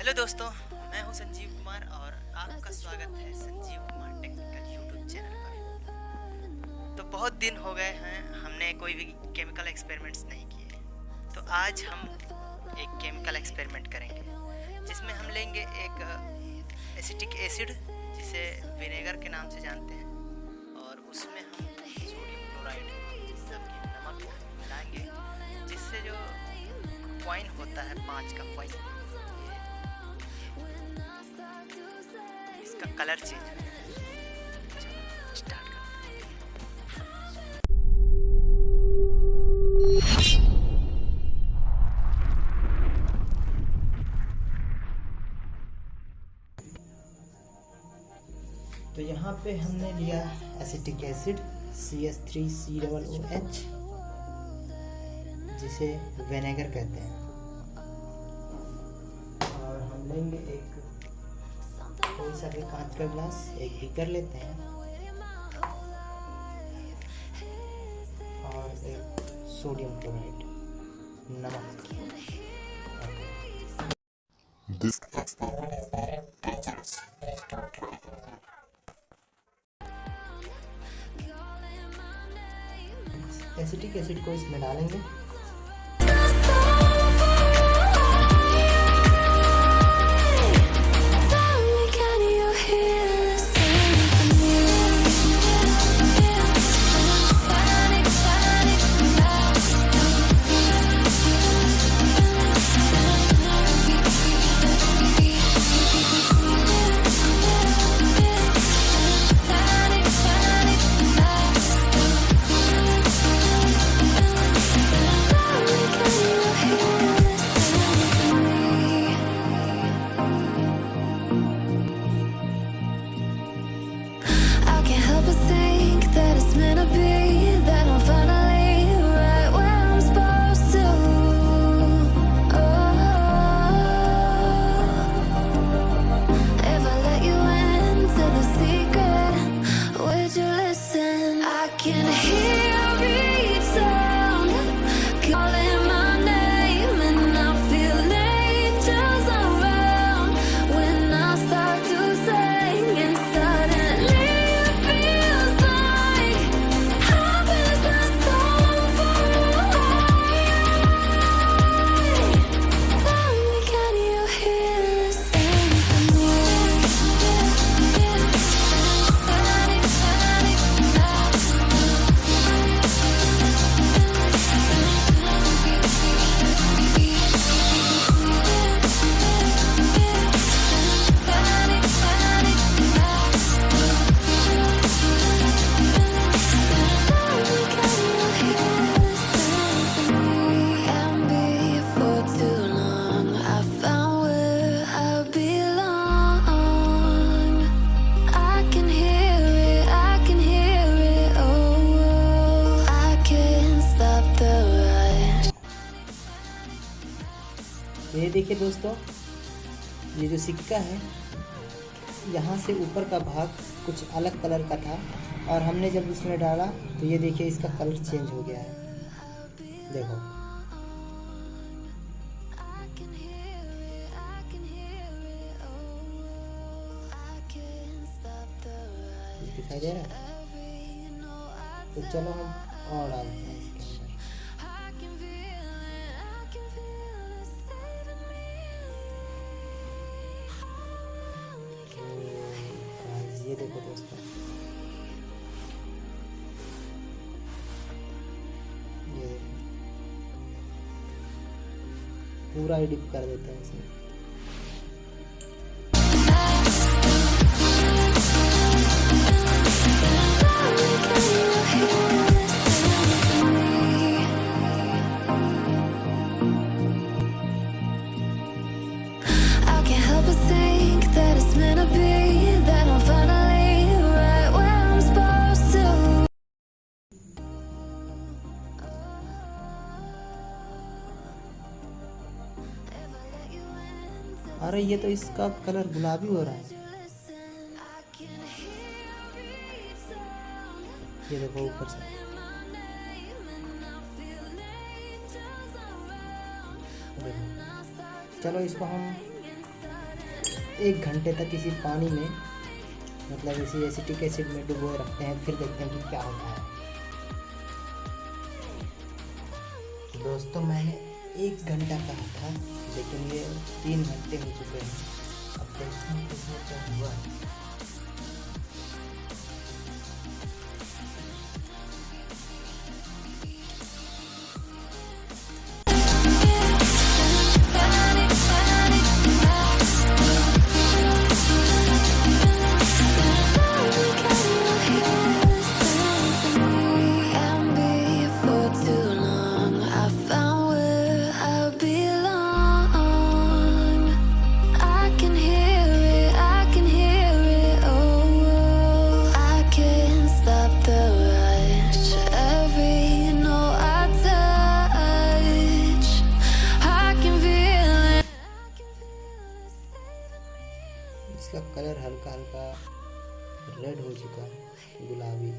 Hello दोस्तों, मैं हूं संजीव कुमार और आपका स्वागत है Sanjeev Kumar technical YouTube channel पर। तो बहुत दिन हो गए हैं हमने कोई भी केमिकल एक्सपेरिमेंट्स नहीं किए। तो आज हम एक केमिकल एक्सपेरिमेंट करेंगे जिसमें हम लेंगे एक एसिटिक एसिड जिसे विनेगर के नाम से जानते हैं, और उसमें हम सोडियम क्लोराइड मतलब कि नमक मिलाएंगे, जिससे जो कॉइन होता है 5 का कॉइन, इसका कलर चेंज हो जाएगा। चलो स्टार्ट करते हैं। तो यहाँ पे हमने लिया एसिटिक एसिड CH3COOH, जिसे विनेगर कहते हैं। और हम लेंगे एक कोई सा भी कांच का ग्लास, एक बीकर लेते हैं और एक सोडियम क्लोराइड नमक। This experiment is very dangerous. Please don't try it. Acetic acid को इसमें डालेंगे। ये देखिए दोस्तों, ये जो सिक्का है यहाँ से ऊपर का भाग कुछ अलग कलर का था, और हमने जब इसमें डाला तो ये देखिए इसका कलर चेंज हो गया है। देखो दिखाई दे रहा है। तो चलो हम और डालते हैं इसके अंदर। ये देखो दोस्तों, ये देखो पूरा ही डिप कर देते हैं इसमें। अरे ये तो इसका कलर गुलाबी हो रहा है। ये देखो ऊपर से। देखो चलो इसको हम 1 घंटे तक इसी पानी में, मतलब इसी एसिटिक एसिड में डुबोए रखते हैं, फिर देखते हैं कि क्या होता है। तो दोस्तों मैंने 1 घंटा कहा था, लेकिन ये 3 घंटे हो चुके हैं। अब देखते हैं किसमें क्या हुआ है। इसका कलर हल्का हल्का रेड हो चुका है, गुलाबी।